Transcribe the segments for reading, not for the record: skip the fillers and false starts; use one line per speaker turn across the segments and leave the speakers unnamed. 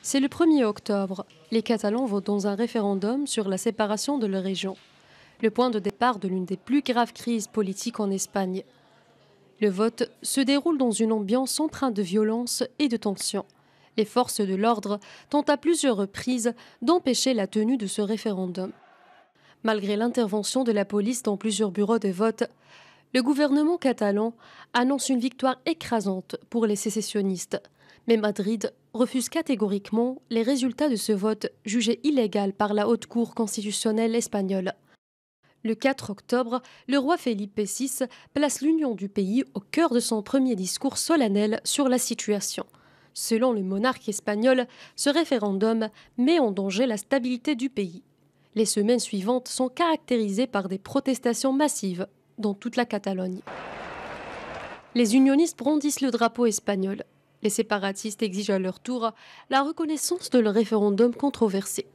C'est le 1er octobre. Les Catalans votent dans un référendum sur la séparation de leur région. Le point de départ de l'une des plus graves crises politiques en Espagne. Le vote se déroule dans une ambiance empreinte de violence et de tension. Les forces de l'ordre tentent à plusieurs reprises d'empêcher la tenue de ce référendum. Malgré l'intervention de la police dans plusieurs bureaux de vote, le gouvernement catalan annonce une victoire écrasante pour les sécessionnistes. Mais Madrid refuse catégoriquement les résultats de ce vote jugé illégal par la Haute Cour constitutionnelle espagnole. Le 4 octobre, le roi Felipe VI place l'union du pays au cœur de son premier discours solennel sur la situation. Selon le monarque espagnol, ce référendum met en danger la stabilité du pays. Les semaines suivantes sont caractérisées par des protestations massives dans toute la Catalogne. Les unionistes brandissent le drapeau espagnol. Les séparatistes exigent à leur tour la reconnaissance de leur référendum controversé.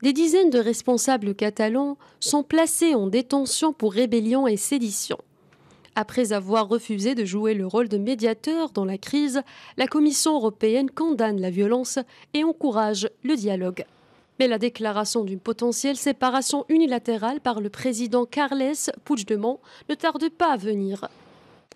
Des dizaines de responsables catalans sont placés en détention pour rébellion et sédition. Après avoir refusé de jouer le rôle de médiateur dans la crise, la Commission européenne condamne la violence et encourage le dialogue. Mais la déclaration d'une potentielle séparation unilatérale par le président Carles Puigdemont ne tarde pas à venir.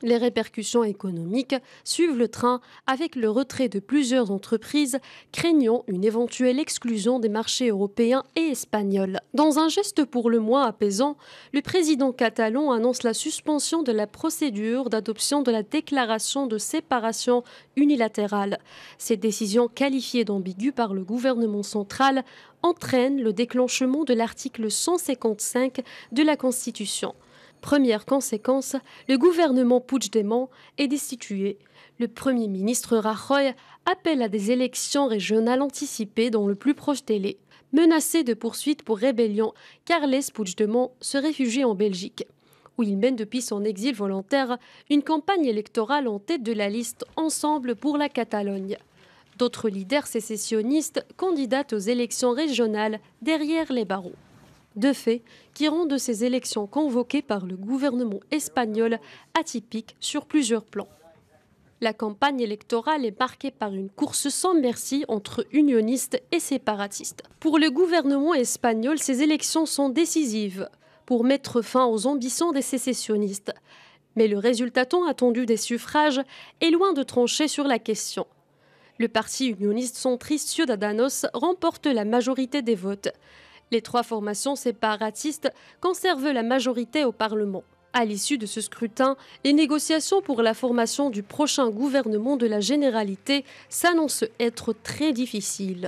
Les répercussions économiques suivent le train avec le retrait de plusieurs entreprises, craignant une éventuelle exclusion des marchés européens et espagnols. Dans un geste pour le moins apaisant, le président catalan annonce la suspension de la procédure d'adoption de la déclaration de séparation unilatérale. Cette décision, qualifiée d'ambiguë par le gouvernement central, entraîne le déclenchement de l'article 155 de la Constitution. Première conséquence, le gouvernement Puigdemont est destitué. Le Premier ministre Rajoy appelle à des élections régionales anticipées dans le plus proche délai. Menacé de poursuites pour rébellion, Carles Puigdemont se réfugie en Belgique, où il mène depuis son exil volontaire une campagne électorale en tête de la liste Ensemble pour la Catalogne. D'autres leaders sécessionnistes candidatent aux élections régionales derrière les barreaux. Deux faits qui rendent ces élections convoquées par le gouvernement espagnol atypiques sur plusieurs plans. La campagne électorale est marquée par une course sans merci entre unionistes et séparatistes. Pour le gouvernement espagnol, ces élections sont décisives pour mettre fin aux ambitions des sécessionnistes. Mais le résultat tant attendu des suffrages est loin de trancher sur la question. Le parti unioniste centriste Ciudadanos remporte la majorité des votes. Les trois formations séparatistes conservent la majorité au Parlement. À l'issue de ce scrutin, les négociations pour la formation du prochain gouvernement de la Généralité s'annoncent être très difficiles.